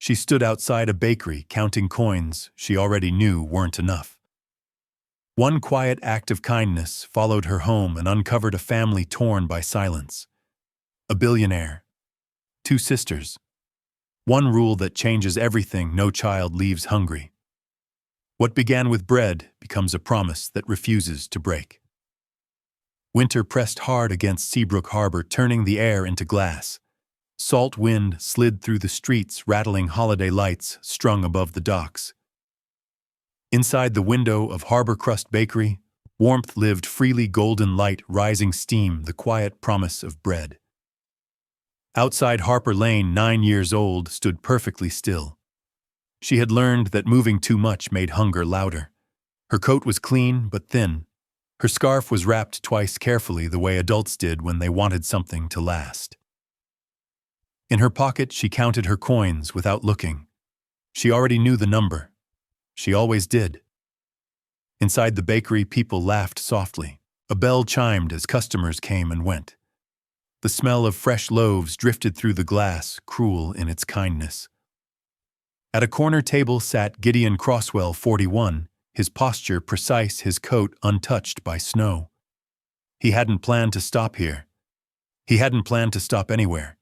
She stood outside a bakery counting coins she already knew weren't enough. One quiet act of kindness followed her home and uncovered a family torn by silence. A billionaire. 2 sisters. One rule that changes everything: no child leaves hungry. What began with bread becomes a promise that refuses to break. Winter pressed hard against Seabrook Harbor, turning the air into glass. Salt wind slid through the streets, rattling holiday lights strung above the docks. Inside the window of Harbor Crust Bakery, warmth lived freely, golden light, rising steam, the quiet promise of bread. Outside Harper Lane, 9 years old, stood perfectly still. She had learned that moving too much made hunger louder. Her coat was clean but thin. Her scarf was wrapped twice carefully, the way adults did when they wanted something to last. In her pocket, she counted her coins without looking. She already knew the number. She always did. Inside the bakery, people laughed softly. A bell chimed as customers came and went. The smell of fresh loaves drifted through the glass, cruel in its kindness. At a corner table sat Gideon Crosswell, 41, his posture precise, his coat untouched by snow. He hadn't planned to stop here. He hadn't planned to stop anywhere.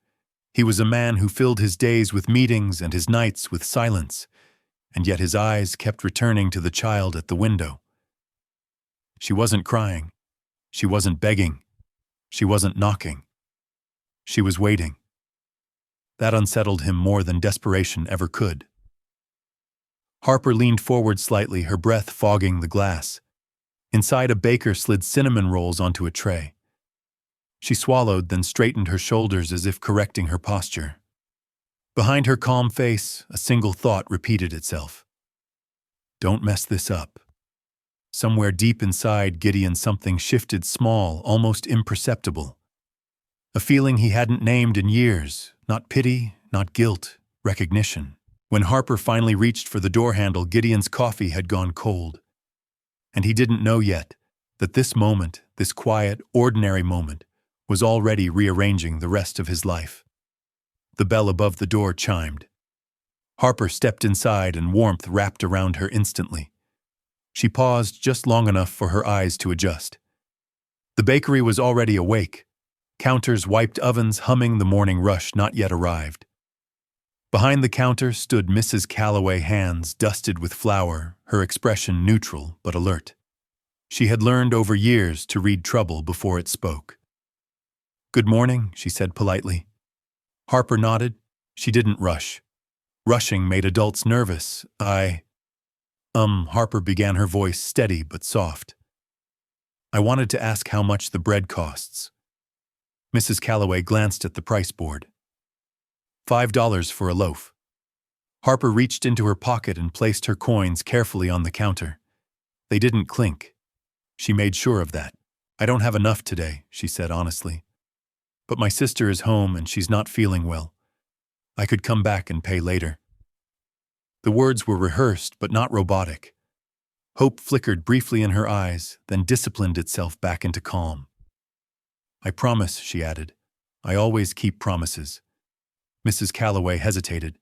He was a man who filled his days with meetings and his nights with silence, and yet his eyes kept returning to the child at the window. She wasn't crying. She wasn't begging. She wasn't knocking. She was waiting. That unsettled him more than desperation ever could. Harper leaned forward slightly, her breath fogging the glass. Inside, a baker slid cinnamon rolls onto a tray. She swallowed, then straightened her shoulders as if correcting her posture. Behind her calm face, a single thought repeated itself. Don't mess this up. Somewhere deep inside Gideon, something shifted, small, almost imperceptible. A feeling he hadn't named in years, not pity, not guilt, recognition. When Harper finally reached for the door handle, Gideon's coffee had gone cold. And he didn't know yet that this moment, this quiet, ordinary moment, was already rearranging the rest of his life. The bell above the door chimed. Harper stepped inside and warmth wrapped around her instantly. She paused just long enough for her eyes to adjust. The bakery was already awake. Counters wiped, ovens humming, the morning rush not yet arrived. Behind the counter stood Mrs. Calloway, hands dusted with flour, her expression neutral but alert. She had learned over years to read trouble before it spoke. "Good morning," she said politely. Harper nodded. She didn't rush. Rushing made adults nervous. Harper began, her voice steady but soft. "I wanted to ask how much the bread costs." Mrs. Calloway glanced at the price board. $5 for a loaf. Harper reached into her pocket and placed her coins carefully on the counter. They didn't clink. She made sure of that. "I don't have enough today," she said honestly. "But my sister is home and she's not feeling well. I could come back and pay later." The words were rehearsed but not robotic. Hope flickered briefly in her eyes, then disciplined itself back into calm. "I promise," she added. "I always keep promises." Mrs. Calloway hesitated.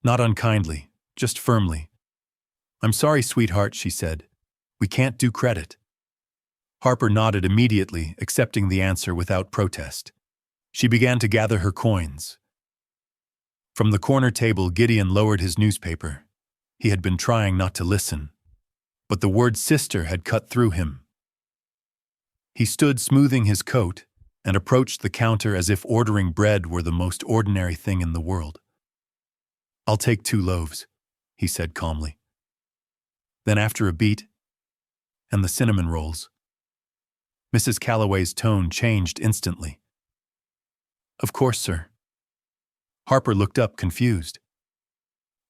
Not unkindly, just firmly. "I'm sorry, sweetheart," she said. "We can't do credit." Harper nodded immediately, accepting the answer without protest. She began to gather her coins. From the corner table, Gideon lowered his newspaper. He had been trying not to listen, but the word sister had cut through him. He stood smoothing his coat and approached the counter as if ordering bread were the most ordinary thing in the world. "I'll take 2 loaves," he said calmly. Then after a beat, "And the cinnamon rolls." Mrs. Calloway's tone changed instantly. "Of course, sir." Harper looked up, confused.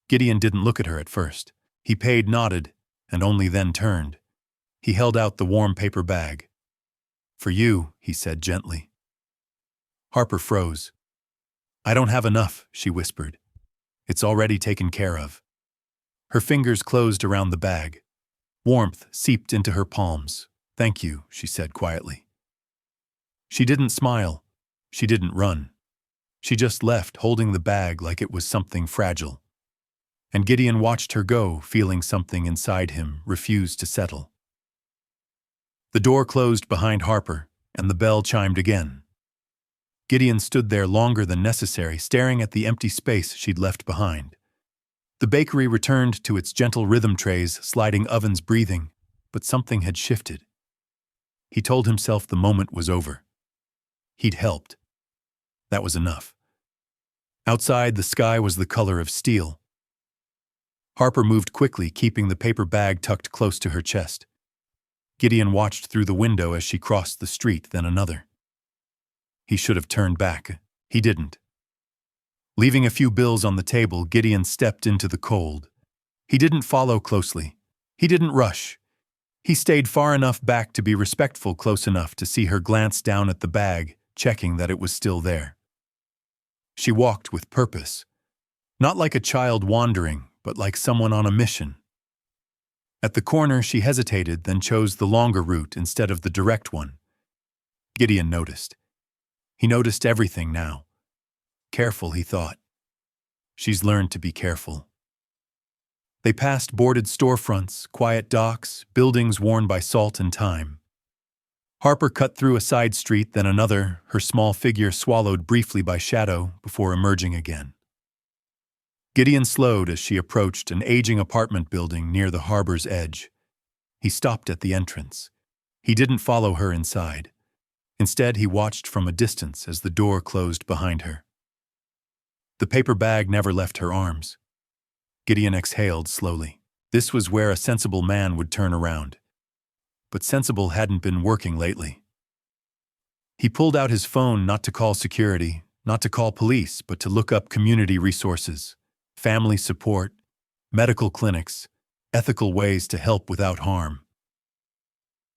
Gideon didn't look at her at first. He paid, nodded, and only then turned. He held out the warm paper bag. "For you," he said gently. Harper froze. "I don't have enough," she whispered. "It's already taken care of." Her fingers closed around the bag. Warmth seeped into her palms. "Thank you," she said quietly. She didn't smile. She didn't run. She just left, holding the bag like it was something fragile. And Gideon watched her go, feeling something inside him refuse to settle. The door closed behind Harper, and the bell chimed again. Gideon stood there longer than necessary, staring at the empty space she'd left behind. The bakery returned to its gentle rhythm trays, sliding ovens breathing, but something had shifted. He told himself the moment was over. He'd helped. That was enough. Outside, the sky was the color of steel. Harper moved quickly, keeping the paper bag tucked close to her chest. Gideon watched through the window as she crossed the street, then another. He should have turned back. He didn't. Leaving a few bills on the table, Gideon stepped into the cold. He didn't follow closely. He didn't rush. He stayed far enough back to be respectful, close enough to see her glance down at the bag, checking that it was still there. She walked with purpose. Not like a child wandering, but like someone on a mission. At the corner, she hesitated, then chose the longer route instead of the direct one. Gideon noticed. He noticed everything now. Careful, he thought. She's learned to be careful. They passed boarded storefronts, quiet docks, buildings worn by salt and time. Harper cut through a side street, then another, her small figure swallowed briefly by shadow before emerging again. Gideon slowed as she approached an aging apartment building near the harbor's edge. He stopped at the entrance. He didn't follow her inside. Instead, he watched from a distance as the door closed behind her. The paper bag never left her arms. Gideon exhaled slowly. This was where a sensible man would turn around. But sensible hadn't been working lately. He pulled out his phone, not to call security, not to call police, but to look up community resources, family support, medical clinics, ethical ways to help without harm.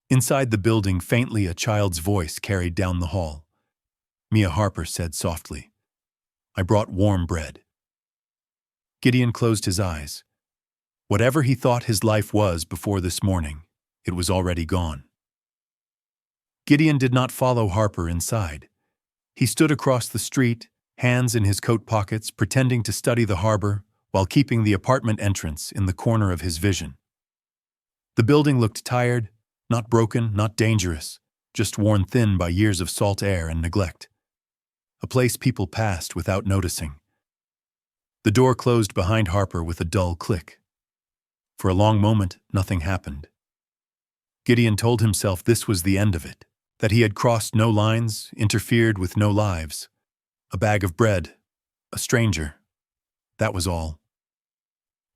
Inside the building, faintly, a child's voice carried down the hall. Mia Harper said softly, "I brought warm bread." Gideon closed his eyes. Whatever he thought his life was before this morning, it was already gone. Gideon did not follow Harper inside. He stood across the street, hands in his coat pockets, pretending to study the harbor while keeping the apartment entrance in the corner of his vision. The building looked tired, not broken, not dangerous, just worn thin by years of salt air and neglect. A place people passed without noticing. The door closed behind Harper with a dull click. For a long moment, nothing happened. Gideon told himself this was the end of it, that he had crossed no lines, interfered with no lives. A bag of bread, a stranger. That was all.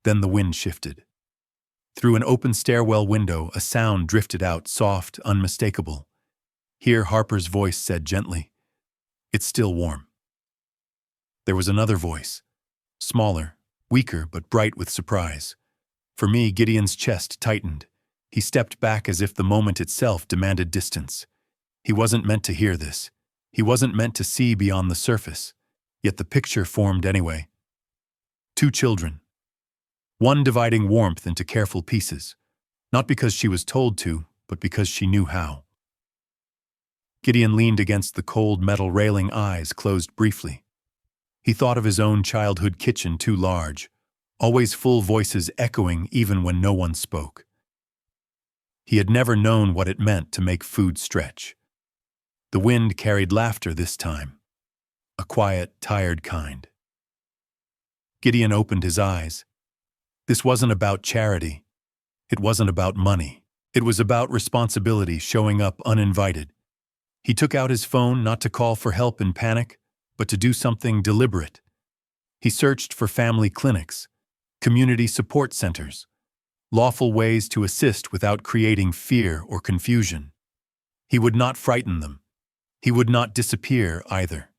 Then the wind shifted. Through an open stairwell window, a sound drifted out, soft, unmistakable. Here, Harper's voice said gently, "It's still warm." There was another voice, smaller, weaker, but bright with surprise. For me, Gideon's chest tightened. He stepped back as if the moment itself demanded distance. He wasn't meant to hear this. He wasn't meant to see beyond the surface. Yet the picture formed anyway. Two children. One dividing warmth into careful pieces, not because she was told to, but because she knew how. Gideon leaned against the cold metal railing, eyes closed briefly. He thought of his own childhood kitchen, too large, always full, voices echoing even when no one spoke. He had never known what it meant to make food stretch. The wind carried laughter this time, a quiet, tired kind. Gideon opened his eyes. This wasn't about charity. It wasn't about money. It was about responsibility, showing up uninvited. He took out his phone, not to call for help in panic, but to do something deliberate. He searched for family clinics, community support centers, lawful ways to assist without creating fear or confusion. He would not frighten them. He would not disappear either.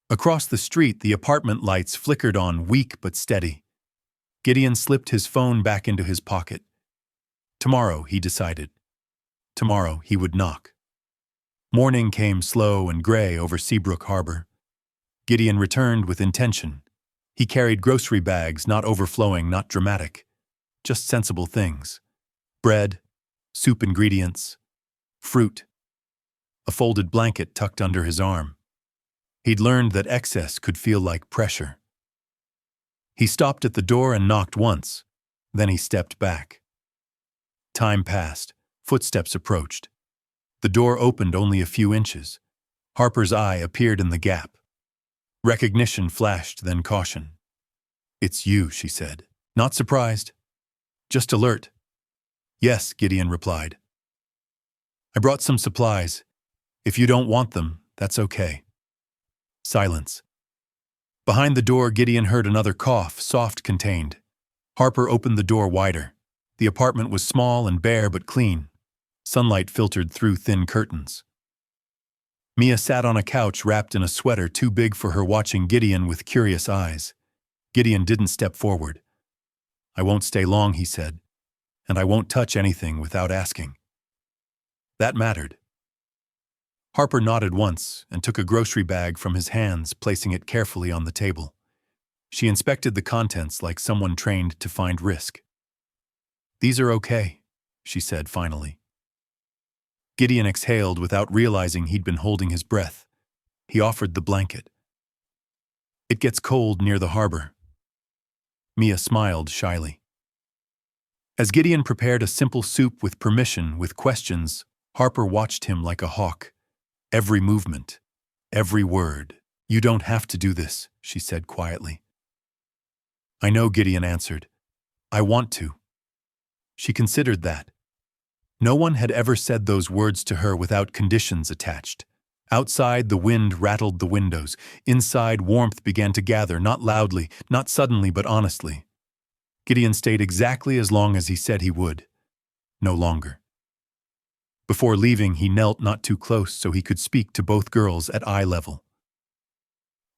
Across the street, the apartment lights flickered on, weak but steady. Gideon slipped his phone back into his pocket. Tomorrow, he decided. Tomorrow he would knock. Morning came slow and gray over Seabrook Harbor. Gideon returned with intention. He carried grocery bags, not overflowing, not dramatic, just sensible things. Bread, soup ingredients, fruit. A folded blanket tucked under his arm. He'd learned that excess could feel like pressure. He stopped at the door and knocked once. Then he stepped back. Time passed. Footsteps approached. The door opened only a few inches. Harper's eye appeared in the gap. Recognition flashed, then caution. "It's you," she said. "Not surprised. Just alert." "Yes," Gideon replied. "I brought some supplies. If you don't want them, that's okay." Silence. Behind the door, Gideon heard another cough, soft, contained. Harper opened the door wider. The apartment was small and bare but clean. Sunlight filtered through thin curtains. Mia sat on a couch wrapped in a sweater too big for her, watching Gideon with curious eyes. Gideon didn't step forward. "I won't stay long," he said, "and I won't touch anything without asking." That mattered. Harper nodded once and took a grocery bag from his hands, placing it carefully on the table. She inspected the contents like someone trained to find risk. "These are okay," she said finally. Gideon exhaled without realizing he'd been holding his breath. He offered the blanket. "It gets cold near the harbor." Mia smiled shyly. As Gideon prepared a simple soup with permission, with questions, Harper watched him like a hawk. Every movement, every word. "You don't have to do this," she said quietly. "I know," Gideon answered. "I want to." She considered that. No one had ever said those words to her without conditions attached. Outside, the wind rattled the windows. Inside, warmth began to gather, not loudly, not suddenly, but honestly. Gideon stayed exactly as long as he said he would. No longer. Before leaving, he knelt not too close so he could speak to both girls at eye level.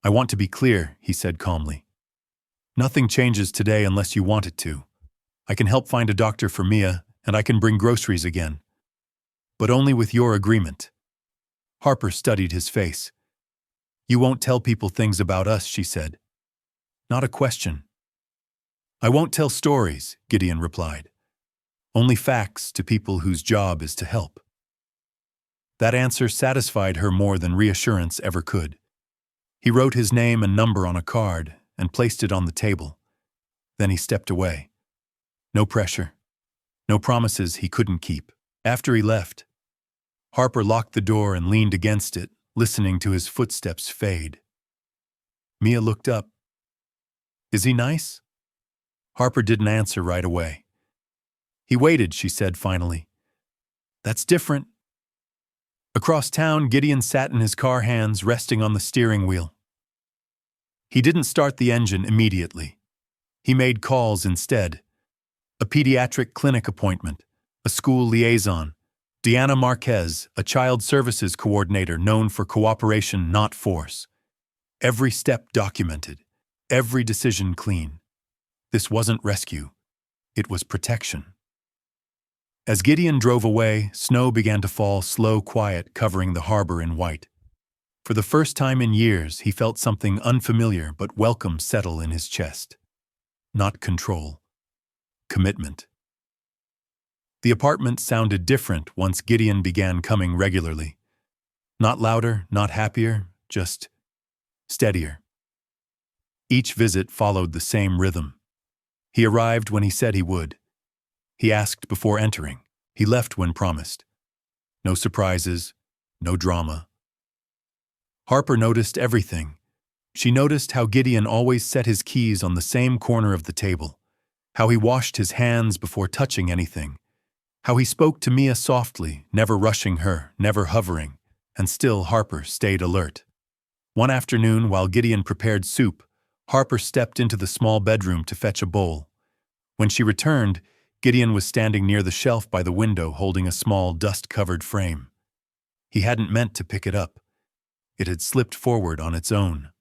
"I want to be clear," he said calmly. "Nothing changes today unless you want it to. I can help find a doctor for Mia, and I can bring groceries again. But only with your agreement." Harper studied his face. "You won't tell people things about us," she said. "Not a question." "I won't tell stories," Gideon replied. "Only facts to people whose job is to help." That answer satisfied her more than reassurance ever could. He wrote his name and number on a card and placed it on the table. Then he stepped away. No pressure. No promises he couldn't keep. After he left, Harper locked the door and leaned against it, listening to his footsteps fade. Mia looked up. "Is he nice?" Harper didn't answer right away. "He waited," she said finally. "That's different." Across town, Gideon sat in his car, hands resting on the steering wheel. He didn't start the engine immediately. He made calls instead. A pediatric clinic appointment, a school liaison, Deanna Marquez, a child services coordinator known for cooperation, not force. Every step documented, every decision clean. This wasn't rescue. It was protection. As Gideon drove away, snow began to fall, slow, quiet, covering the harbor in white. For the first time in years, he felt something unfamiliar but welcome settle in his chest. Not control. Commitment. The apartment sounded different once Gideon began coming regularly. Not louder, not happier, just steadier. Each visit followed the same rhythm. He arrived when he said he would. He asked before entering. He left when promised. No surprises, no drama. Harper noticed everything. She noticed how Gideon always set his keys on the same corner of the table, how he washed his hands before touching anything, how he spoke to Mia softly, never rushing her, never hovering, and still Harper stayed alert. One afternoon, while Gideon prepared soup, Harper stepped into the small bedroom to fetch a bowl. When she returned, Gideon was standing near the shelf by the window holding a small dust-covered frame. He hadn't meant to pick it up. It had slipped forward on its own.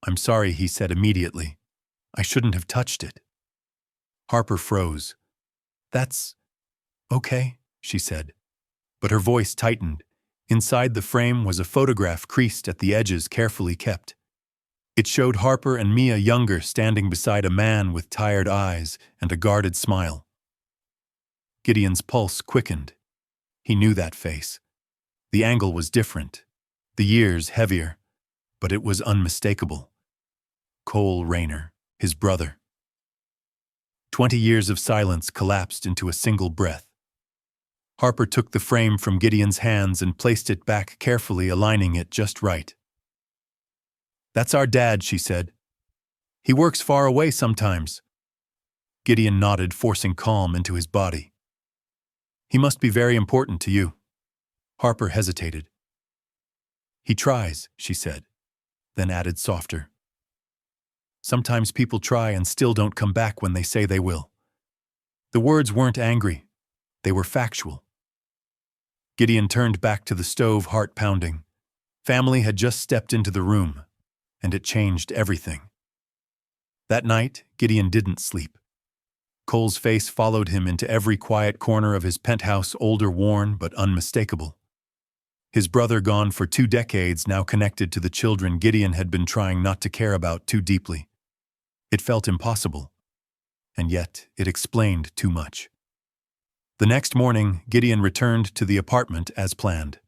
"I'm sorry," he said immediately. "I shouldn't have touched it." Harper froze. "That's okay," she said. But her voice tightened. Inside the frame was a photograph creased at the edges, carefully kept. It showed Harper and Mia younger standing beside a man with tired eyes and a guarded smile. Gideon's pulse quickened. He knew that face. The angle was different. The years heavier, but it was unmistakable. Cole Rayner, his brother. 20 years of silence collapsed into a single breath. Harper took the frame from Gideon's hands and placed it back carefully, aligning it just right. "That's our dad," she said. "He works far away sometimes." Gideon nodded, forcing calm into his body. "He must be very important to you." Harper hesitated. "He tries," she said, then added softer. "Sometimes people try and still don't come back when they say they will." The words weren't angry. They were factual. Gideon turned back to the stove, heart pounding. Family had just stepped into the room, and it changed everything. That night, Gideon didn't sleep. Cole's face followed him into every quiet corner of his penthouse, older, worn, but unmistakable. His brother, gone for 2 decades, now connected to the children Gideon had been trying not to care about too deeply. It felt impossible, and yet it explained too much. The next morning, Gideon returned to the apartment as planned.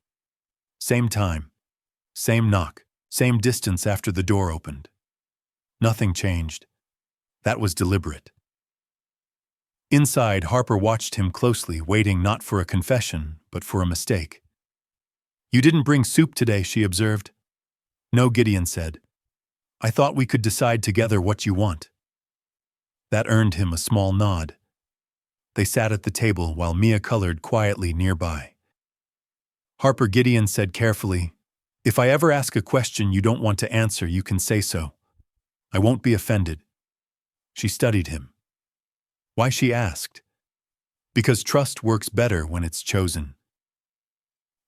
Same time, same knock, same distance after the door opened. Nothing changed. That was deliberate. Inside, Harper watched him closely, waiting not for a confession, but for a mistake. "You didn't bring soup today," she observed. "No," Gideon said. "I thought we could decide together what you want." That earned him a small nod. They sat at the table while Mia colored quietly nearby. "Harper," Gideon said carefully, "if I ever ask a question you don't want to answer, you can say so. I won't be offended." She studied him. Why, she asked. Because trust works better when it's chosen.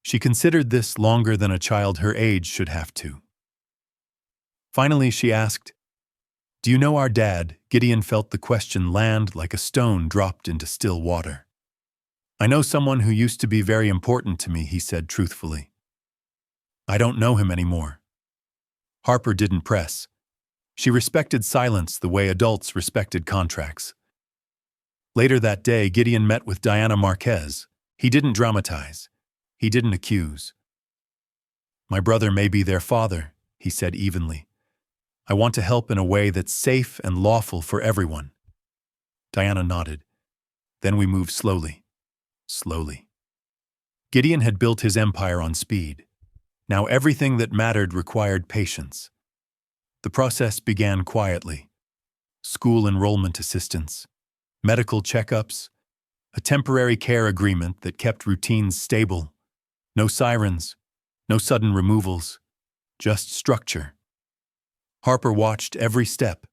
She considered this longer than a child her age should have to. Finally, she asked, "Do you know our dad?" Gideon felt the question land like a stone dropped into still water. "I know someone who used to be very important to me," he said truthfully. "I don't know him anymore." Harper didn't press. She respected silence the way adults respected contracts. Later that day, Gideon met with Diana Marquez. He didn't dramatize. He didn't accuse. "My brother may be their father," he said evenly. "I want to help in a way that's safe and lawful for everyone." Diana nodded. Then we moved slowly. Slowly. Gideon had built his empire on speed. Now everything that mattered required patience. The process began quietly. School enrollment assistance, medical checkups, a temporary care agreement that kept routines stable. No sirens, no sudden removals, just structure. Harper watched every step.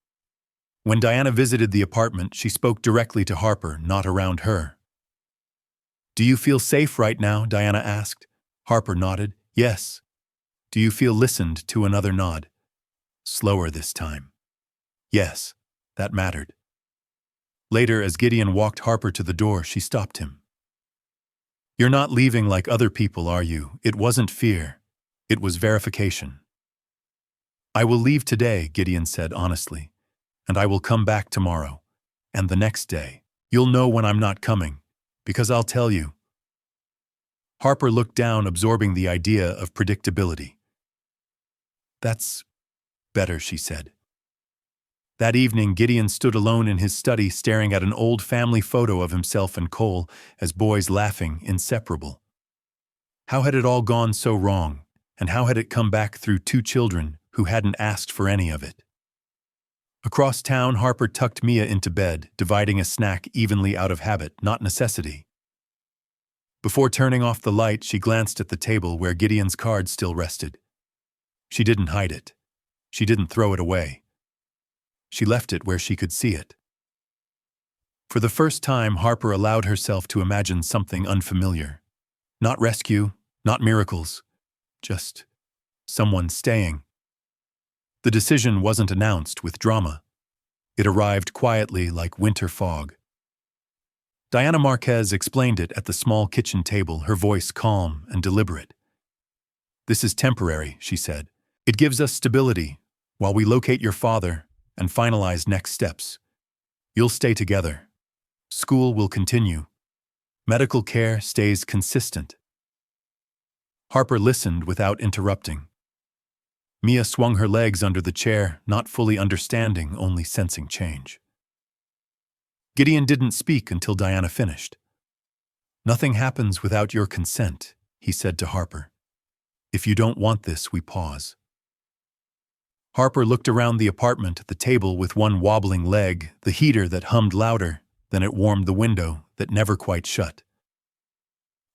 When Diana visited the apartment, she spoke directly to Harper, not around her. "Do you feel safe right now?" Diana asked. Harper nodded. "Yes." "Do you feel listened to?" Another nod. Slower this time. "Yes." That mattered. Later, as Gideon walked Harper to the door, she stopped him. "You're not leaving like other people, are you?" It wasn't fear. It was verification. "I will leave today," Gideon said honestly, "and I will come back tomorrow. And the next day. You'll know when I'm not coming, because I'll tell you." Harper looked down, absorbing the idea of predictability. "That's better," she said. That evening, Gideon stood alone in his study, staring at an old family photo of himself and Cole as boys laughing, inseparable. How had it all gone so wrong, and how had it come back through 2 children who hadn't asked for any of it? Across town, Harper tucked Mia into bed, dividing a snack evenly out of habit, not necessity. Before turning off the light, she glanced at the table where Gideon's card still rested. She didn't hide it. She didn't throw it away. She left it where she could see it. For the first time, Harper allowed herself to imagine something unfamiliar. Not rescue, not miracles, just someone staying. The decision wasn't announced with drama. It arrived quietly like winter fog. Diana Marquez explained it at the small kitchen table, her voice calm and deliberate. "This is temporary," she said. "It gives us stability while we locate your father and finalize next steps. You'll stay together. School will continue. Medical care stays consistent." Harper listened without interrupting. Mia swung her legs under the chair, not fully understanding, only sensing change. Gideon didn't speak until Diana finished. "Nothing happens without your consent," he said to Harper. "If you don't want this, we pause." Harper looked around the apartment at the table with one wobbling leg, the heater that hummed louder than it warmed the window that never quite shut.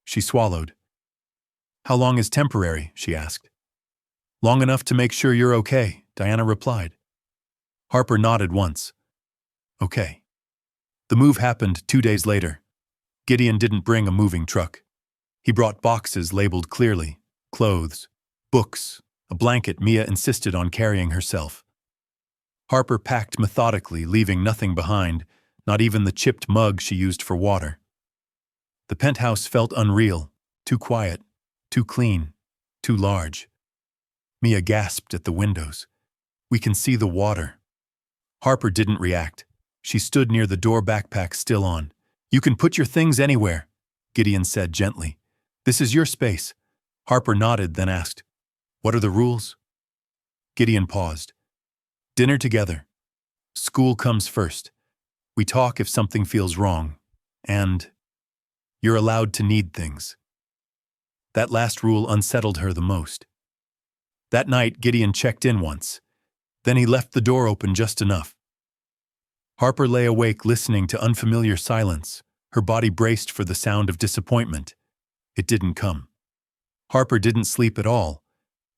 She swallowed. "How long is temporary?" she asked. "Long enough to make sure you're okay," Diana replied. Harper nodded once. "Okay." The move happened 2 days later. Gideon didn't bring a moving truck. He brought boxes labeled clearly: clothes, books, a blanket Mia insisted on carrying herself. Harper packed methodically, leaving nothing behind, not even the chipped mug she used for water. The penthouse felt unreal, too quiet, too clean, too large. Mia gasped at the windows. "We can see the water." Harper didn't react. She stood near the door, backpack still on. "You can put your things anywhere," Gideon said gently. "This is your space." Harper nodded, then asked, "What are the rules?" Gideon paused. "Dinner together. School comes first. We talk if something feels wrong. And you're allowed to need things." That last rule unsettled her the most. That night, Gideon checked in once. Then he left the door open just enough. Harper lay awake, listening to unfamiliar silence. Her body braced for the sound of disappointment. It didn't come. Harper didn't sleep at all.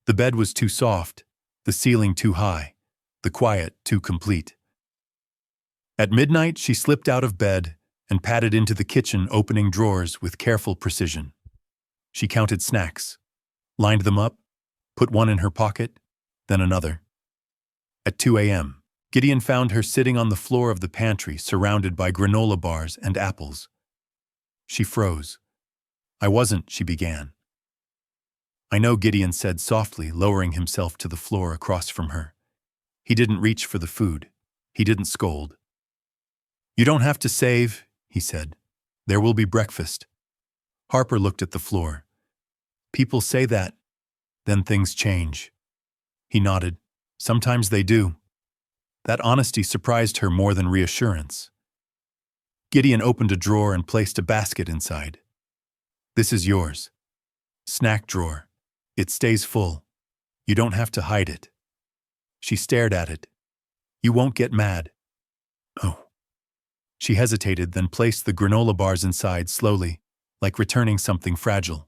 The bed was too soft, the ceiling too high, the quiet too complete. At midnight, she slipped out of bed and padded into the kitchen, opening drawers with careful precision. She counted snacks, lined them up, put one in her pocket, then another. At 2 a.m., Gideon found her sitting on the floor of the pantry, surrounded by granola bars and apples. She froze. "I wasn't," she began. "I know," Gideon said softly, lowering himself to the floor across from her. He didn't reach for the food. He didn't scold. "You don't have to save," he said. "There will be breakfast." Harper looked at the floor. "People say that. Then things change." He nodded. "Sometimes they do." That honesty surprised her more than reassurance. Gideon opened a drawer and placed a basket inside. "This is yours. Snack drawer. It stays full. You don't have to hide it." She stared at it. "You won't get mad." "Oh." She hesitated, then placed the granola bars inside slowly, like returning something fragile.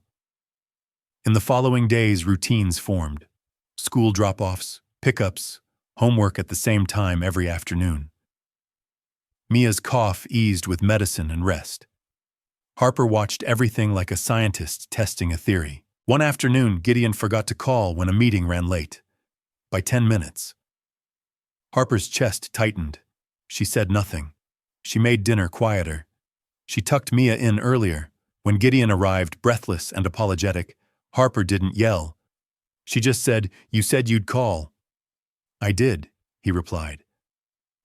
In the following days, routines formed. School drop-offs, pickups, homework at the same time every afternoon. Mia's cough eased with medicine and rest. Harper watched everything like a scientist testing a theory. One afternoon, Gideon forgot to call when a meeting ran late. By 10 minutes. Harper's chest tightened. She said nothing. She made dinner quieter. She tucked Mia in earlier. When Gideon arrived, breathless and apologetic, Harper didn't yell. She just said, "You said you'd call." "I did," he replied.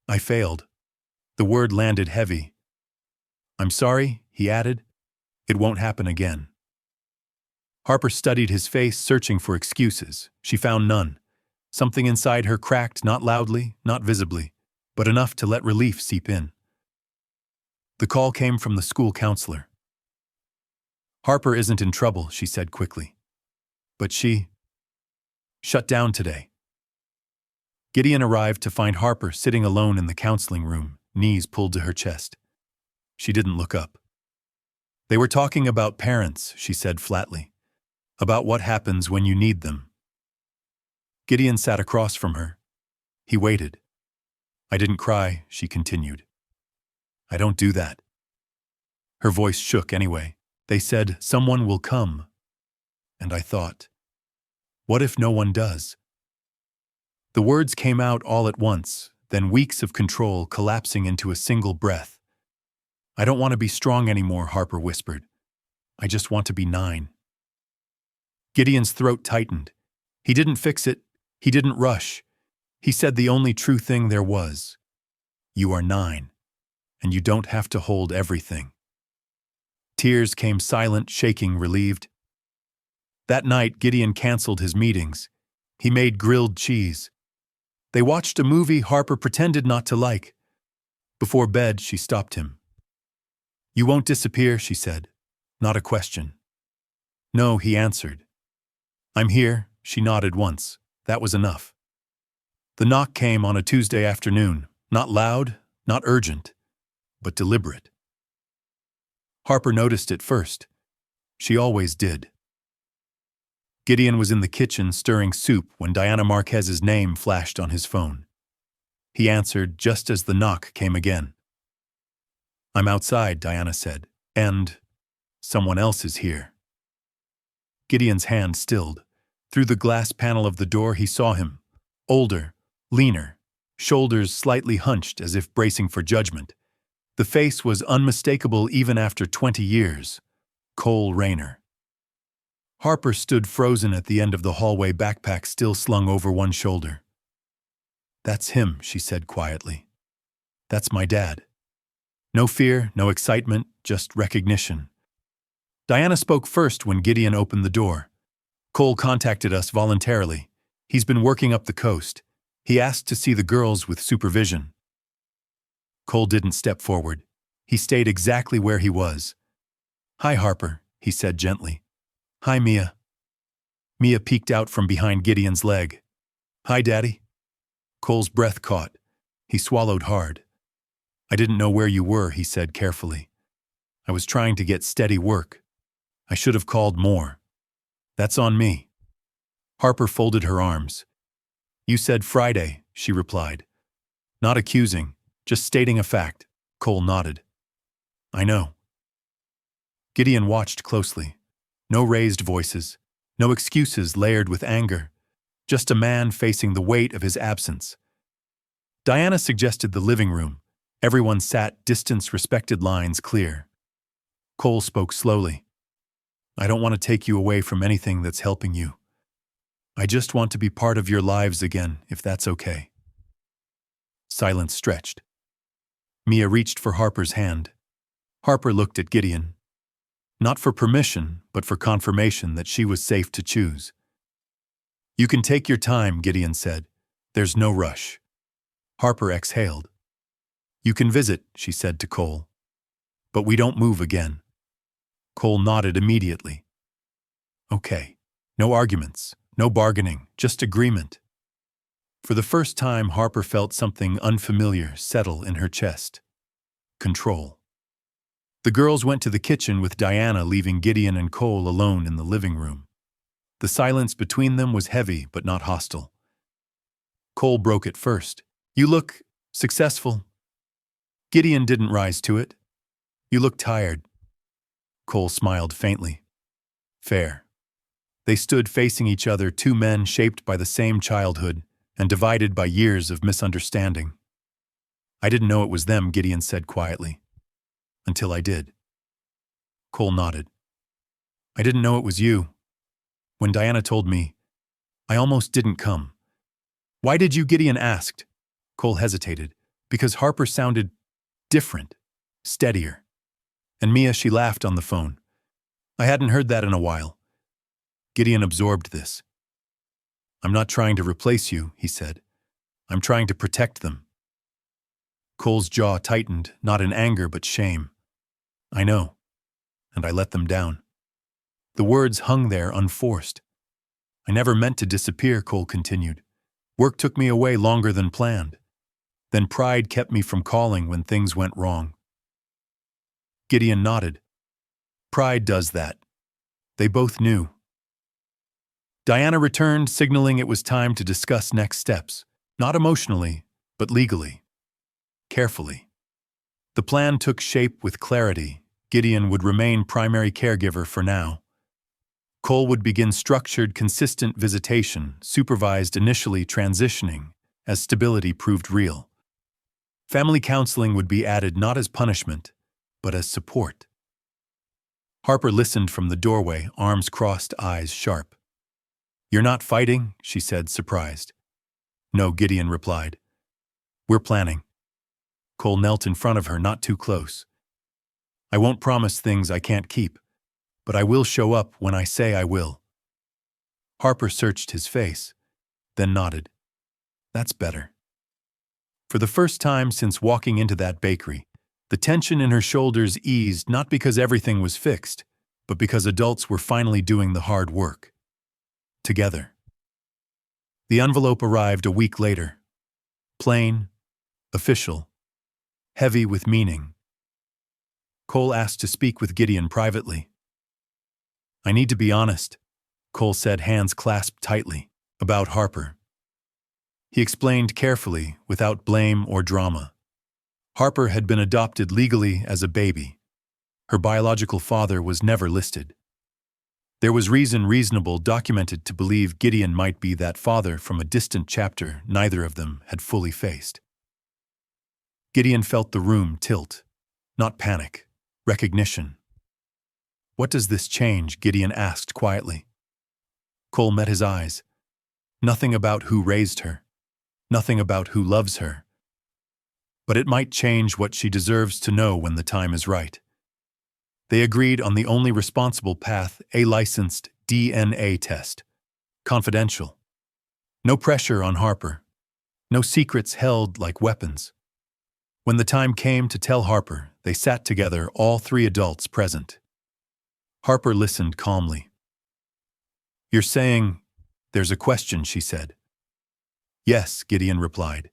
"I failed." The word landed heavy. "I'm sorry," he added. "It won't happen again." Harper studied his face, searching for excuses. She found none. Something inside her cracked, not loudly, not visibly, but enough to let relief seep in. The call came from the school counselor. "Harper isn't in trouble," she said quickly. "But she shut down today." Gideon arrived to find Harper sitting alone in the counseling room, knees pulled to her chest. She didn't look up. "They were talking about parents," she said flatly. "About what happens when you need them." Gideon sat across from her. He waited. "I didn't cry," she continued. "I don't do that." Her voice shook anyway. "They said, someone will come." And I thought, what if no one does? The words came out all at once, then weeks of control collapsing into a single breath. "I don't want to be strong anymore," Harper whispered. "I just want to be 9. Gideon's throat tightened. He didn't fix it. He didn't rush. He said the only true thing there was. "You are 9, and you don't have to hold everything." Tears came, silent, shaking, relieved. That night, Gideon canceled his meetings. He made grilled cheese. They watched a movie Harper pretended not to like. Before bed, she stopped him. "You won't disappear," she said. Not a question. "No," he answered. "I'm here," she nodded once. That was enough. The knock came on a Tuesday afternoon, not loud, not urgent, but deliberate. Harper noticed it first. She always did. Gideon was in the kitchen stirring soup when Diana Marquez's name flashed on his phone. He answered just as the knock came again. "I'm outside," Diana said, "and someone else is here." Gideon's hand stilled. Through the glass panel of the door he saw him, older, leaner, shoulders slightly hunched as if bracing for judgment. The face was unmistakable even after 20 years. Cole Rayner. Harper stood frozen at the end of the hallway, backpack still slung over one shoulder. "That's him," she said quietly. "That's my dad." No fear, no excitement, just recognition. Diana spoke first when Gideon opened the door. "Cole contacted us voluntarily. He's been working up the coast. He asked to see the girls with supervision." Cole didn't step forward. He stayed exactly where he was. "Hi, Harper," he said gently. "Hi, Mia." Mia peeked out from behind Gideon's leg. "Hi, Daddy." Cole's breath caught. He swallowed hard. "I didn't know where you were," he said carefully. "I was trying to get steady work. I should have called more. That's on me." Harper folded her arms. "You said Friday," she replied. "Not accusing, just stating a fact." Cole nodded. "I know." Gideon watched closely. No raised voices, no excuses layered with anger, just a man facing the weight of his absence. Diana suggested the living room. Everyone sat, distance respected lines clear. Cole spoke slowly. "I don't want to take you away from anything that's helping you. I just want to be part of your lives again, if that's okay." Silence stretched. Mia reached for Harper's hand. Harper looked at Gideon. Not for permission, but for confirmation that she was safe to choose. "You can take your time," Gideon said. "There's no rush." Harper exhaled. "You can visit," she said to Cole. "But we don't move again." Cole nodded immediately. "Okay. No arguments, no bargaining, just agreement." For the first time, Harper felt something unfamiliar settle in her chest. Control. The girls went to the kitchen with Diana, leaving Gideon and Cole alone in the living room. The silence between them was heavy but not hostile. Cole broke it first. "You look successful." Gideon didn't rise to it. "You look tired." Cole smiled faintly. "Fair." They stood facing each other, two men shaped by the same childhood and divided by years of misunderstanding. "I didn't know it was them," Gideon said quietly. "Until I did." Cole nodded. "I didn't know it was you. When Diana told me, I almost didn't come." "Why did you?" Gideon asked. Cole hesitated, because Harper sounded different, steadier. "And Mia," she laughed on the phone. "I hadn't heard that in a while." Gideon absorbed this. "I'm not trying to replace you," he said. "I'm trying to protect them." Cole's jaw tightened, not in anger but shame. "I know. And I let them down." The words hung there unforced. "I never meant to disappear," Cole continued. "Work took me away longer than planned. Then pride kept me from calling when things went wrong." Gideon nodded. "Pride does that." They both knew. Diana returned, signaling it was time to discuss next steps, not emotionally, but legally. Carefully. The plan took shape with clarity. Gideon would remain primary caregiver for now. Cole would begin structured, consistent visitation, supervised initially, transitioning, as stability proved real. Family counseling would be added not as punishment, but as support. Harper listened from the doorway, arms crossed, eyes sharp. "You're not fighting?" she said, surprised. "No," Gideon replied. "We're planning." Cole knelt in front of her, not too close. "I won't promise things I can't keep, but I will show up when I say I will." Harper searched his face, then nodded. That's better. For the first time since walking into that bakery, the tension in her shoulders eased not because everything was fixed, but because adults were finally doing the hard work. Together. The envelope arrived a week later. Plain, official, heavy with meaning. Cole asked to speak with Gideon privately. I need to be honest, Cole said, hands clasped tightly, about Harper. He explained carefully, without blame or drama. Harper had been adopted legally as a baby. Her biological father was never listed. There was reason reasonable documented to believe Gideon might be that father from a distant chapter neither of them had fully faced. Gideon felt the room tilt. Not panic, recognition. What does this change? Gideon asked quietly. Cole met his eyes. Nothing about who raised her. Nothing about who loves her. But it might change what she deserves to know when the time is right. They agreed on the only responsible path, a licensed DNA test. Confidential. No pressure on Harper. No secrets held like weapons. When the time came to tell Harper, they sat together, all three adults present. Harper listened calmly. You're saying there's a question, she said. Yes, Gideon replied,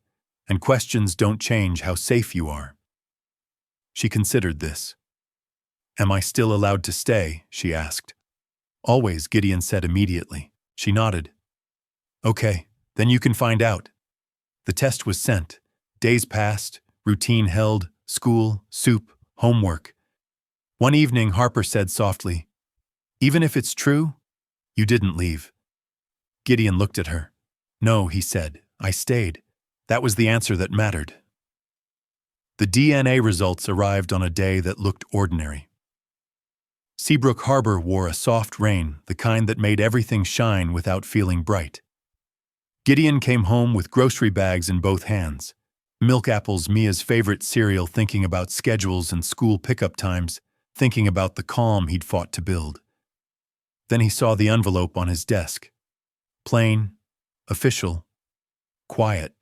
and questions don't change how safe you are. She considered this. Am I still allowed to stay? She asked. Always, Gideon said immediately. She nodded. Okay, then you can find out. The test was sent. Days passed, routine held, school, soup, homework. One evening, Harper said softly, even if it's true, you didn't leave. Gideon looked at her. No, he said, I stayed. That was the answer that mattered. The DNA results arrived on a day that looked ordinary. Seabrook Harbor wore a soft rain, the kind that made everything shine without feeling bright. Gideon came home with grocery bags in both hands. Milk apples, Mia's favorite cereal, thinking about schedules and school pickup times, thinking about the calm he'd fought to build. Then he saw the envelope on his desk. Plain, official, quiet.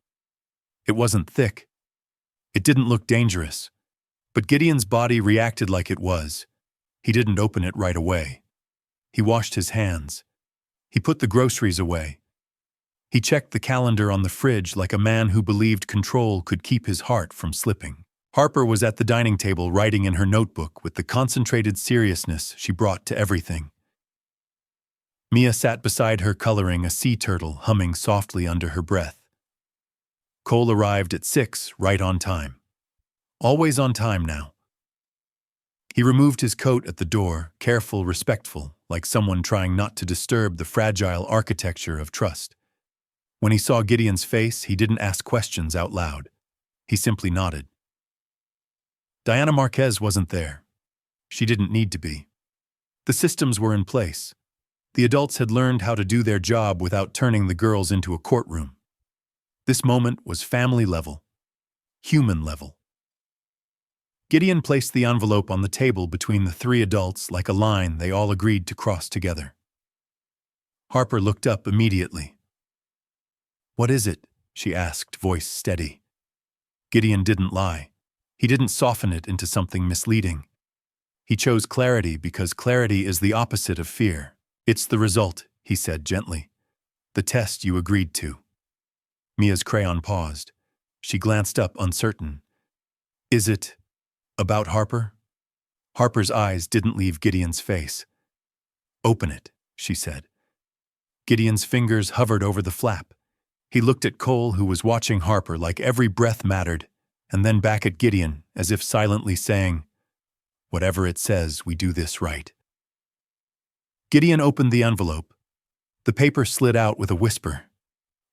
It wasn't thick. It didn't look dangerous. But Gideon's body reacted like it was. He didn't open it right away. He washed his hands. He put the groceries away. He checked the calendar on the fridge like a man who believed control could keep his heart from slipping. Harper was at the dining table writing in her notebook with the concentrated seriousness she brought to everything. Mia sat beside her coloring a sea turtle humming softly under her breath. Cole arrived at 6, right on time. Always on time now. He removed his coat at the door, careful, respectful, like someone trying not to disturb the fragile architecture of trust. When he saw Gideon's face, he didn't ask questions out loud. He simply nodded. Diana Marquez wasn't there. She didn't need to be. The systems were in place. The adults had learned how to do their job without turning the girls into a courtroom. This moment was family level, human level. Gideon placed the envelope on the table between the three adults like a line they all agreed to cross together. Harper looked up immediately. What is it? She asked, voice steady. Gideon didn't lie. He didn't soften it into something misleading. He chose clarity because clarity is the opposite of fear. It's the result, he said gently. The test you agreed to. Mia's crayon paused. She glanced up, uncertain. Is it about Harper? Harper's eyes didn't leave Gideon's face. Open it, she said. Gideon's fingers hovered over the flap. He looked at Cole, who was watching Harper like every breath mattered, and then back at Gideon, as if silently saying, whatever it says, we do this right. Gideon opened the envelope. The paper slid out with a whisper.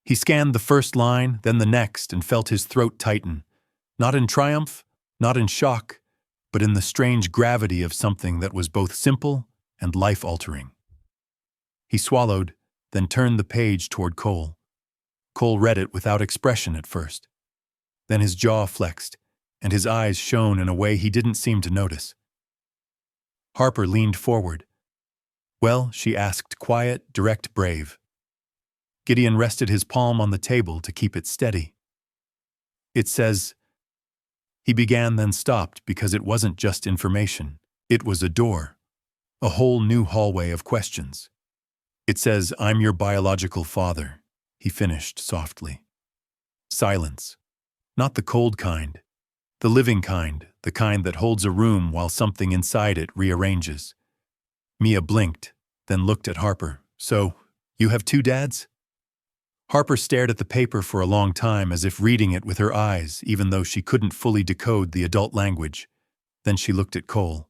He scanned the first line, then the next, and felt his throat tighten, not in triumph, not in shock, but in the strange gravity of something that was both simple and life-altering. He swallowed, then turned the page toward Cole. Cole read it without expression at first. Then his jaw flexed, and his eyes shone in a way he didn't seem to notice. Harper leaned forward. Well, she asked, quiet, direct, brave. Gideon rested his palm on the table to keep it steady. It says, he began then stopped because it wasn't just information. It was a door. A whole new hallway of questions. It says, I'm your biological father, he finished softly. Silence. Not the cold kind. The living kind, the kind that holds a room while something inside it rearranges. Mia blinked, then looked at Harper. So, you have two dads? Harper stared at the paper for a long time as if reading it with her eyes, even though she couldn't fully decode the adult language. Then she looked at Cole.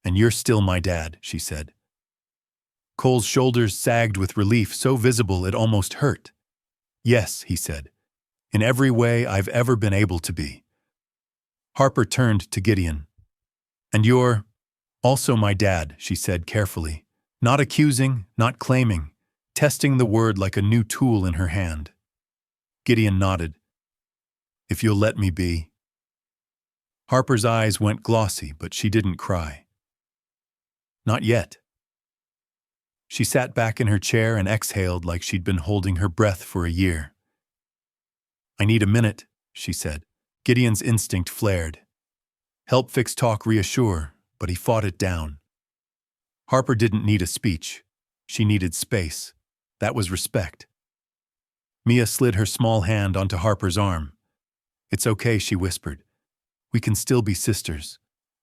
And you're still my dad, she said. Cole's shoulders sagged with relief so visible it almost hurt. Yes, he said. In every way I've ever been able to be. Harper turned to Gideon. And you're also my dad, she said carefully. Not accusing, not claiming. Testing the word like a new tool in her hand. Gideon nodded. If you'll let me be. Harper's eyes went glossy, but she didn't cry. Not yet. She sat back in her chair and exhaled like she'd been holding her breath for a year. I need a minute, she said. Gideon's instinct flared. Help fix talk reassure, but he fought it down. Harper didn't need a speech. She needed space. That was respect. Mia slid her small hand onto Harper's arm. It's okay, she whispered. We can still be sisters.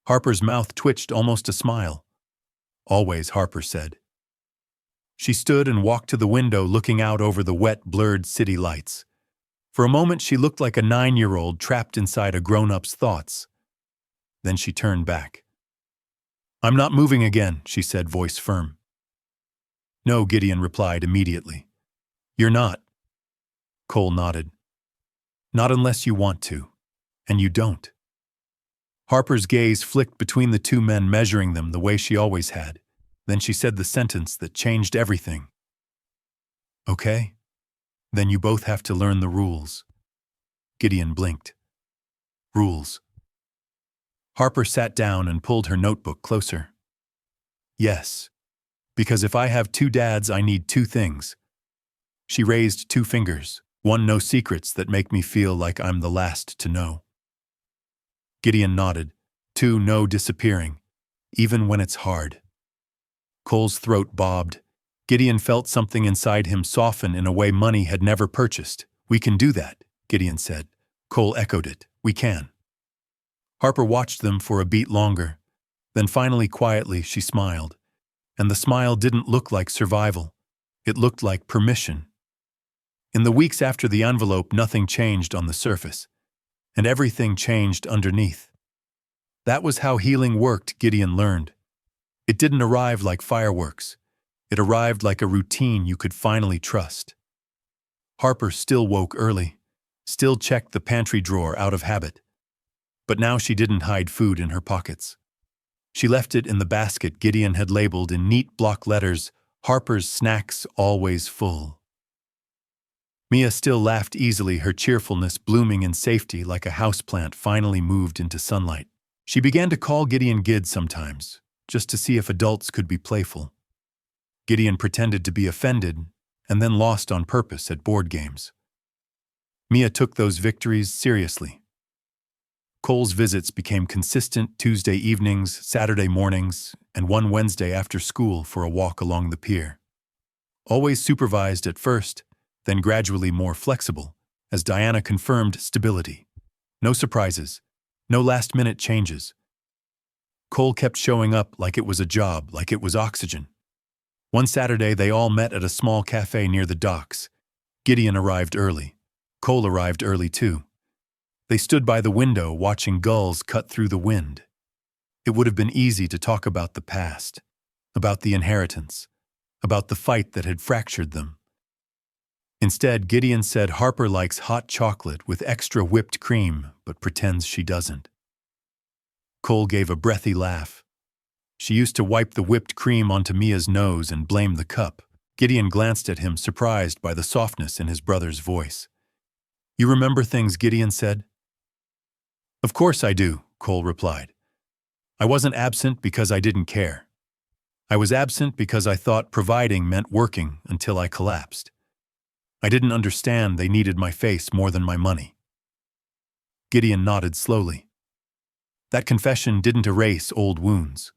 Harper's mouth twitched almost a smile. Always, Harper said. She stood and walked to the window looking out over the wet, blurred city lights. For a moment she looked like a 9-year-old trapped inside a grown-up's thoughts. Then she turned back. I'm not moving again, she said, voice firm. No, Gideon replied immediately. You're not. Cole nodded. Not unless you want to. And you don't. Harper's gaze flicked between the two men, measuring them the way she always had. Then she said the sentence that changed everything. Okay? Then you both have to learn the rules. Gideon blinked. Rules. Harper sat down and pulled her notebook closer. Yes. Because if I have two dads, I need two things. She raised 2 fingers. 1, no secrets that make me feel like I'm the last to know. Gideon nodded. 2, no disappearing, even when it's hard. Cole's throat bobbed. Gideon felt something inside him soften in a way money had never purchased. We can do that, Gideon said. Cole echoed it. We can. Harper watched them for a beat longer. Then finally, quietly, she smiled. And the smile didn't look like survival. It looked like permission. In the weeks after the envelope, nothing changed on the surface. And everything changed underneath. That was how healing worked, Gideon learned. It didn't arrive like fireworks. It arrived like a routine you could finally trust. Harper still woke early, still checked the pantry drawer out of habit. But now she didn't hide food in her pockets. She left it in the basket Gideon had labeled in neat block letters, Harper's snacks always full. Mia still laughed easily, her cheerfulness blooming in safety like a houseplant finally moved into sunlight. She began to call Gideon Gid sometimes, just to see if adults could be playful. Gideon pretended to be offended and then lost on purpose at board games. Mia took those victories seriously. Cole's visits became consistent Tuesday evenings, Saturday mornings, and one Wednesday after school for a walk along the pier. Always supervised at first, then gradually more flexible, as Diana confirmed stability. No surprises, no last-minute changes. Cole kept showing up like it was a job, like it was oxygen. One Saturday, they all met at a small cafe near the docks. Gideon arrived early. Cole arrived early too. They stood by the window watching gulls cut through the wind. It would have been easy to talk about the past, about the inheritance, about the fight that had fractured them. Instead, Gideon said Harper likes hot chocolate with extra whipped cream, but pretends she doesn't. Cole gave a breathy laugh. She used to wipe the whipped cream onto Mia's nose and blame the cup. Gideon glanced at him, surprised by the softness in his brother's voice. You remember things, Gideon said. Of course I do, Cole replied. I wasn't absent because I didn't care. I was absent because I thought providing meant working until I collapsed. I didn't understand they needed my face more than my money. Gideon nodded slowly. That confession didn't erase old wounds,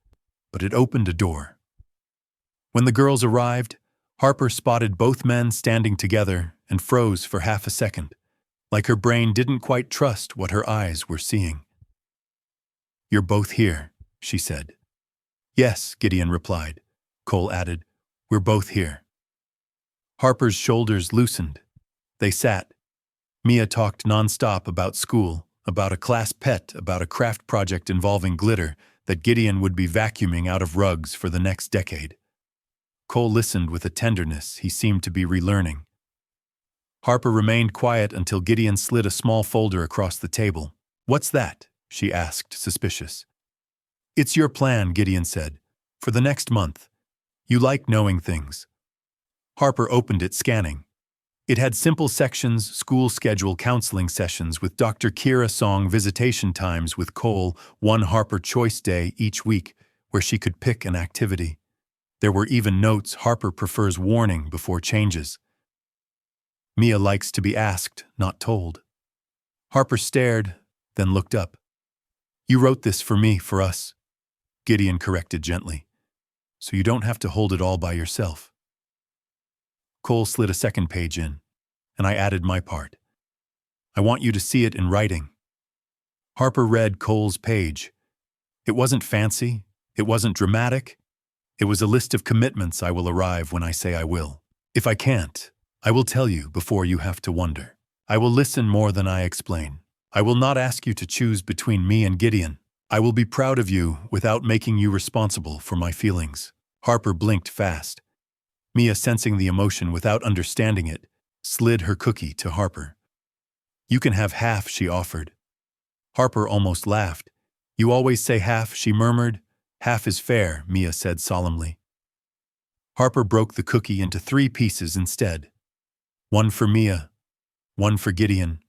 but it opened a door. When the girls arrived, Harper spotted both men standing together and froze for half a second, like her brain didn't quite trust what her eyes were seeing. "You're both here," she said. "Yes," Gideon replied. Cole added, "We're both here." Harper's shoulders loosened. They sat. Mia talked nonstop about school, about a class pet, about a craft project involving glitter that Gideon would be vacuuming out of rugs for the next decade. Cole listened with a tenderness he seemed to be relearning. Harper remained quiet until Gideon slid a small folder across the table. "What's that?" she asked, suspicious. "It's your plan," Gideon said, "for the next month. You like knowing things." Harper opened it, scanning. It had simple sections: school schedule, counseling sessions with Dr. Kira Song, visitation times with Cole, one Harper choice day each week where she could pick an activity. There were even notes: Harper prefers warning before changes. Mia likes to be asked, not told. Harper stared, then looked up. "You wrote this for me, for us," Gideon corrected gently, "so you don't have to hold it all by yourself." Cole slid a second page in, and I added my part. "I want you to see it in writing." Harper read Cole's page. It wasn't fancy, it wasn't dramatic. It was a list of commitments: I will arrive when I say I will. If I can't, I will tell you before you have to wonder. I will listen more than I explain. I will not ask you to choose between me and Gideon. I will be proud of you without making you responsible for my feelings. Harper blinked fast. Mia, sensing the emotion without understanding it, slid her cookie to Harper. "You can have half," she offered. Harper almost laughed. "You always say half," she murmured. "Half is fair," Mia said solemnly. Harper broke the cookie into 3 pieces instead. One for Mia, one for Gideon,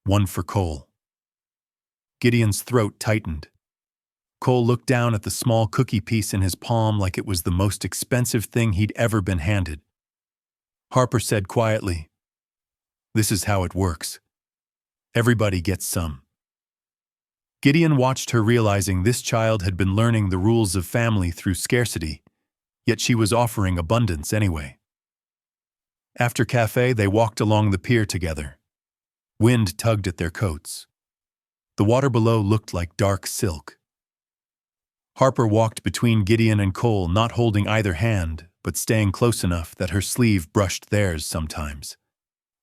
one for Cole. Gideon's throat tightened. Cole looked down at the small cookie piece in his palm like it was the most expensive thing he'd ever been handed. Harper said quietly, "This is how it works. Everybody gets some." Gideon watched her, realizing this child had been learning the rules of family through scarcity, yet she was offering abundance anyway. After cafe, they walked along the pier together. Wind tugged at their coats. The water below looked like dark silk. Harper walked between Gideon and Cole, not holding either hand, but staying close enough that her sleeve brushed theirs sometimes.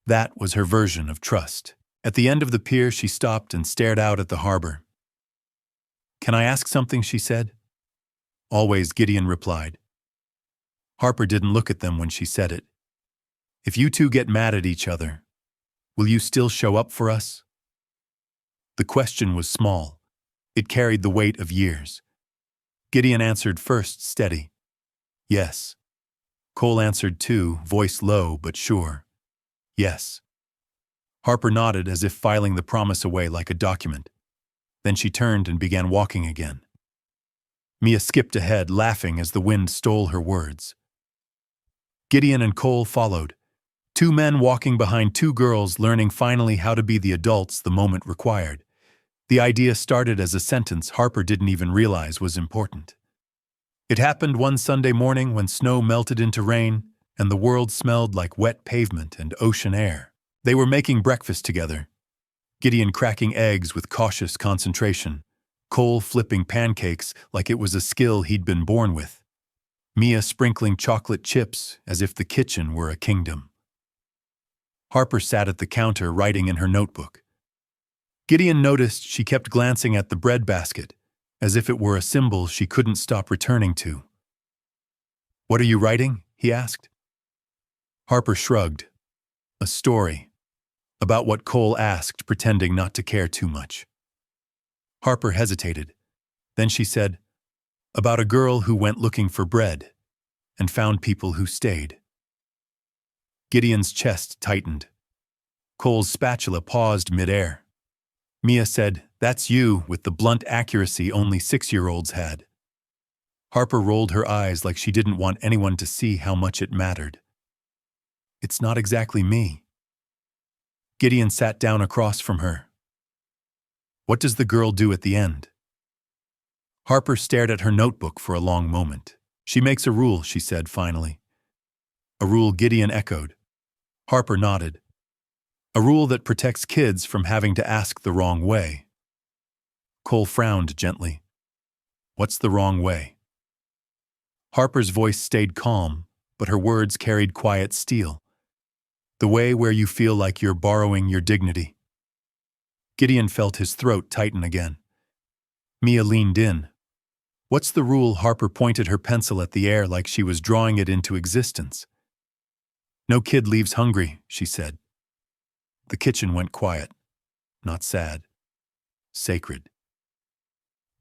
That was her version of trust. At the end of the pier, she stopped and stared out at the harbor. "Can I ask something?" she said. "Always," Gideon replied. Harper didn't look at them when she said it. "If you two get mad at each other, will you still show up for us?" The question was small. It carried the weight of years. Gideon answered first, steady. "Yes." Cole answered too, voice low but sure. "Yes." Harper nodded, as if filing the promise away like a document. Then she turned and began walking again. Mia skipped ahead, laughing as the wind stole her words. Gideon and Cole followed. 2 men walking behind 2 girls, learning finally how to be the adults the moment required. The idea started as a sentence Harper didn't even realize was important. It happened one Sunday morning when snow melted into rain and the world smelled like wet pavement and ocean air. They were making breakfast together. Gideon cracking eggs with cautious concentration, Cole flipping pancakes like it was a skill he'd been born with, Mia sprinkling chocolate chips as if the kitchen were a kingdom. Harper sat at the counter writing in her notebook. Gideon noticed she kept glancing at the bread basket, as if it were a symbol she couldn't stop returning to. "What are you writing?" he asked. Harper shrugged. "A story. About what Cole asked, pretending not to care too much." Harper hesitated. Then she said, "About a girl who went looking for bread and found people who stayed." Gideon's chest tightened. Cole's spatula paused midair. Mia said, "That's you," with the blunt accuracy only 6-year-olds had. Harper rolled her eyes like she didn't want anyone to see how much it mattered. It's not exactly me. Gideon sat down across from her. What does the girl do at the end? Harper stared at her notebook for a long moment. She makes a rule, she said finally. A rule, Gideon echoed. Harper nodded. A rule that protects kids from having to ask the wrong way. Cole frowned gently. What's the wrong way? Harper's voice stayed calm, but her words carried quiet steel. The way where you feel like you're borrowing your dignity. Gideon felt his throat tighten again. Mia leaned in. What's the rule? Harper pointed her pencil at the air like she was drawing it into existence. No kid leaves hungry, she said. The kitchen went quiet. Not sad. Sacred.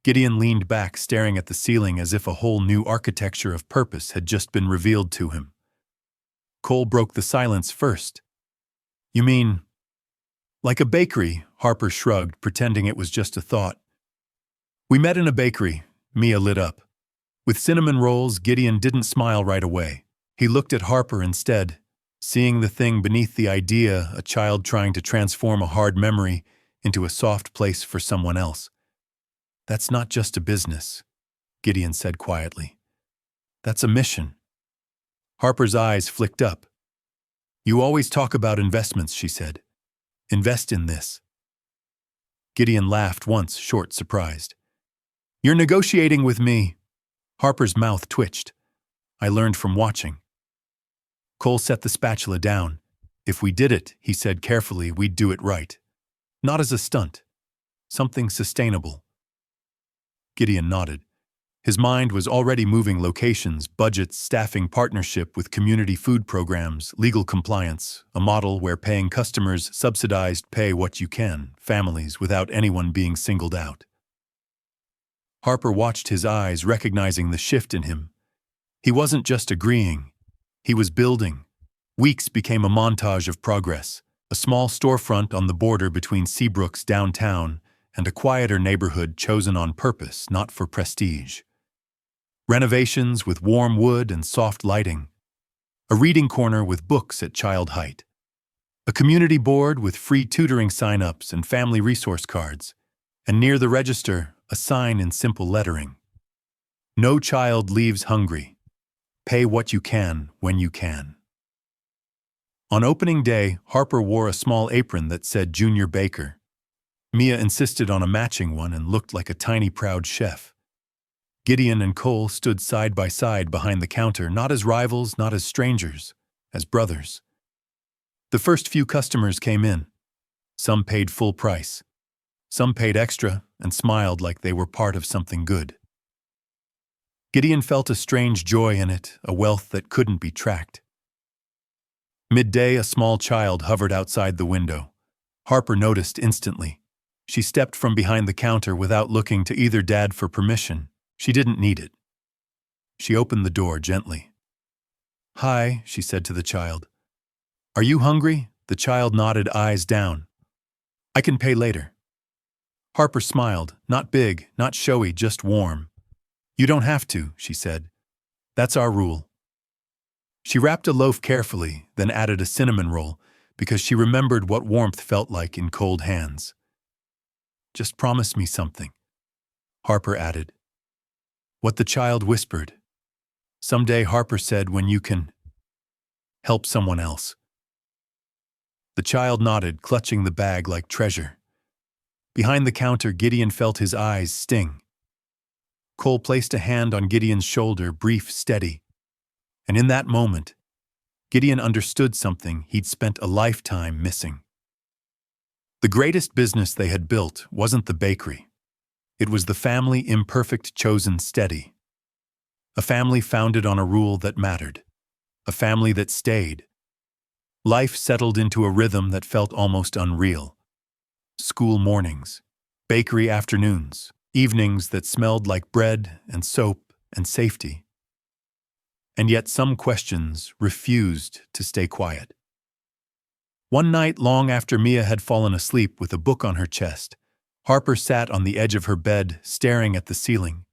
Gideon leaned back, staring at the ceiling as if a whole new architecture of purpose had just been revealed to him. Cole broke the silence first. You mean, like a bakery? Harper shrugged, pretending it was just a thought. We met in a bakery. Mia lit up. With cinnamon rolls, Gideon didn't smile right away. He looked at Harper instead, seeing the thing beneath the idea, a child trying to transform a hard memory into a soft place for someone else. That's not just a business, Gideon said quietly. That's a mission. Harper's eyes flicked up. You always talk about investments, she said. Invest in this. Gideon laughed once, short, surprised. You're negotiating with me. Harper's mouth twitched. I learned from watching. Cole set the spatula down. If we did it, he said carefully, we'd do it right. Not as a stunt. Something sustainable. Gideon nodded. His mind was already moving locations, budgets, staffing, partnership with community food programs, legal compliance, a model where paying customers subsidized pay what you can, families without anyone being singled out. Harper watched his eyes, recognizing the shift in him. He wasn't just agreeing. He was building. Weeks became a montage of progress, a small storefront on the border between Seabrook's downtown and a quieter neighborhood chosen on purpose, not for prestige. Renovations with warm wood and soft lighting. A reading corner with books at child height. A community board with free tutoring sign-ups and family resource cards. And near the register, a sign in simple lettering. No child leaves hungry. Pay what you can when you can. On opening day, Harper wore a small apron that said Junior Baker. Mia insisted on a matching one and looked like a tiny proud chef. Gideon and Cole stood side by side behind the counter, not as rivals, not as strangers, as brothers. The first few customers came in. Some paid full price. Some paid extra and smiled like they were part of something good. Gideon felt a strange joy in it, a wealth that couldn't be tracked. Midday, a small child hovered outside the window. Harper noticed instantly. She stepped from behind the counter without looking to either dad for permission. She didn't need it. She opened the door gently. Hi, she said to the child. Are you hungry? The child nodded, eyes down. I can pay later. Harper smiled, not big, not showy, just warm. You don't have to, she said. That's our rule. She wrapped a loaf carefully, then added a cinnamon roll, because she remembered what warmth felt like in cold hands. Just promise me something, Harper added. What the child whispered. Someday, Harper said, when you can help someone else. The child nodded, clutching the bag like treasure. Behind the counter, Gideon felt his eyes sting. Cole placed a hand on Gideon's shoulder, brief, steady. And in that moment, Gideon understood something he'd spent a lifetime missing. The greatest business they had built wasn't the bakery. It was the family imperfect, chosen, steady. A family founded on a rule that mattered. A family that stayed. Life settled into a rhythm that felt almost unreal. School mornings, bakery afternoons, evenings that smelled like bread and soap and safety. And yet some questions refused to stay quiet. One night, long after Mia had fallen asleep with a book on her chest, Harper sat on the edge of her bed, staring at the ceiling.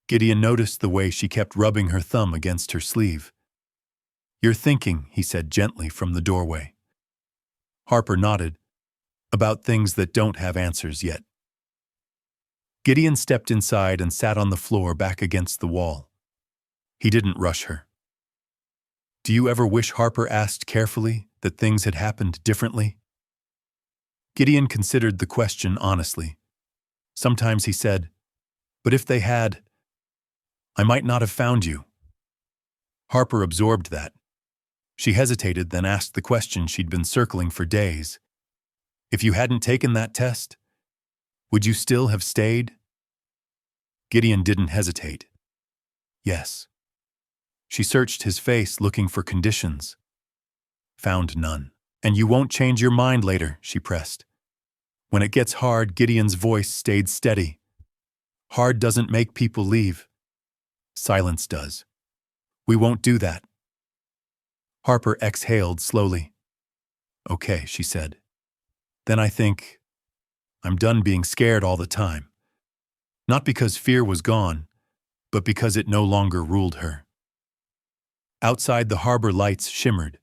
Gideon noticed the way she kept rubbing her thumb against her sleeve. "You're thinking," he said gently from the doorway. Harper nodded. "About things that don't have answers yet." Gideon stepped inside and sat on the floor back against the wall. He didn't rush her. "Do you ever wish," Harper asked carefully, "that things had happened differently?" Gideon considered the question honestly. Sometimes he said, "But if they had, I might not have found you." Harper absorbed that. She hesitated, then asked the question she'd been circling for days. "If you hadn't taken that test, would you still have stayed?" Gideon didn't hesitate. "Yes." She searched his face, looking for conditions. Found none. "And you won't change your mind later," she pressed. When it gets hard, Gideon's voice stayed steady. "Hard doesn't make people leave. Silence does. We won't do that." Harper exhaled slowly. "Okay," she said. "Then I think I'm done being scared all the time. Not because fear was gone, but because it no longer ruled her." Outside, the harbor lights shimmered.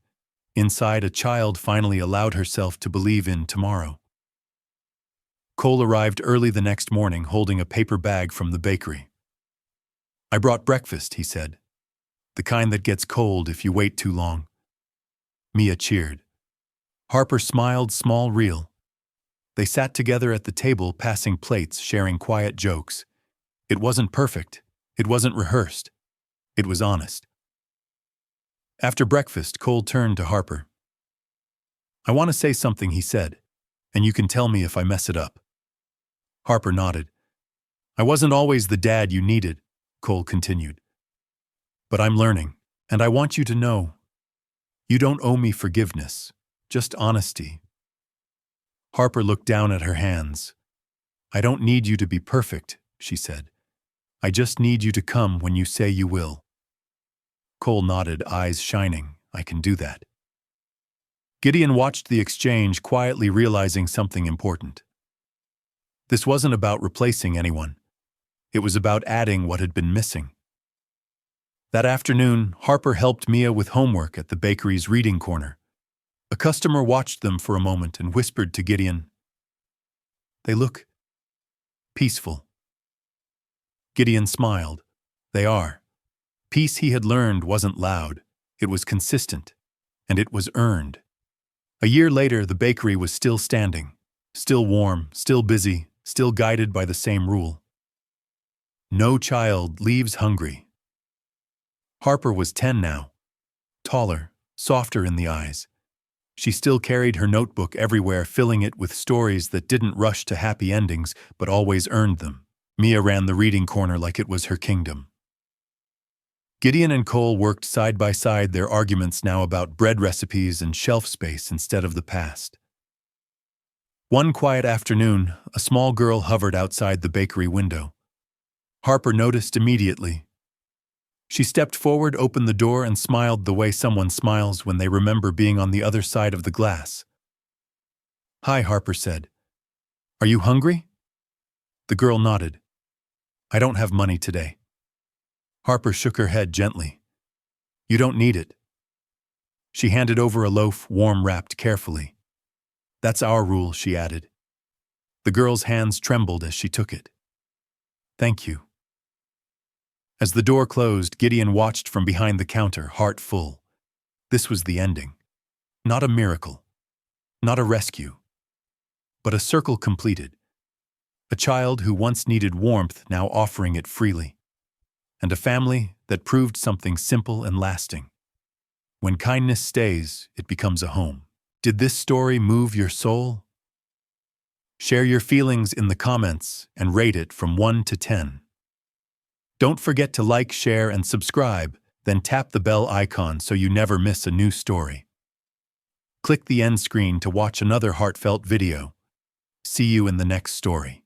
Inside, a child finally allowed herself to believe in tomorrow. Cole arrived early the next morning holding a paper bag from the bakery. "I brought breakfast," he said. "The kind that gets cold if you wait too long." Mia cheered. Harper smiled, small, real. They sat together at the table, passing plates, sharing quiet jokes. It wasn't perfect. It wasn't rehearsed. It was honest. After breakfast, Cole turned to Harper. "I want to say something," he said, "and you can tell me if I mess it up." Harper nodded. "I wasn't always the dad you needed," Cole continued. "But I'm learning, and I want you to know, you don't owe me forgiveness, just honesty." Harper looked down at her hands. "I don't need you to be perfect," she said. "I just need you to come when you say you will." Cole nodded, eyes shining. "I can do that." Gideon watched the exchange, quietly realizing something important. This wasn't about replacing anyone. It was about adding what had been missing. That afternoon, Harper helped Mia with homework at the bakery's reading corner. A customer watched them for a moment and whispered to Gideon, "They look peaceful." Gideon smiled. "They are." Peace, he had learned, wasn't loud. It was consistent. And it was earned. A year later, the bakery was still standing. Still warm, still busy, still guided by the same rule. No child leaves hungry. Harper was 10 now. Taller, softer in the eyes. She still carried her notebook everywhere, filling it with stories that didn't rush to happy endings, but always earned them. Mia ran the reading corner like it was her kingdom. Gideon and Cole worked side by side, their arguments now about bread recipes and shelf space instead of the past. One quiet afternoon, a small girl hovered outside the bakery window. Harper noticed immediately. She stepped forward, opened the door, and smiled the way someone smiles when they remember being on the other side of the glass. "Hi," Harper said. "Are you hungry?" The girl nodded. "I don't have money today." Harper shook her head gently. "You don't need it." She handed over a loaf, warm, wrapped carefully. "That's our rule," she added. The girl's hands trembled as she took it. "Thank you." As the door closed, Gideon watched from behind the counter, heart full. This was the ending. Not a miracle. Not a rescue. But a circle completed. A child who once needed warmth, now offering it freely. And a family that proved something simple and lasting. When kindness stays, it becomes a home. Did this story move your soul? Share your feelings in the comments and rate it from 1 to 10. Don't forget to like, share, and subscribe, then tap the bell icon so you never miss a new story. Click the end screen to watch another heartfelt video. See you in the next story.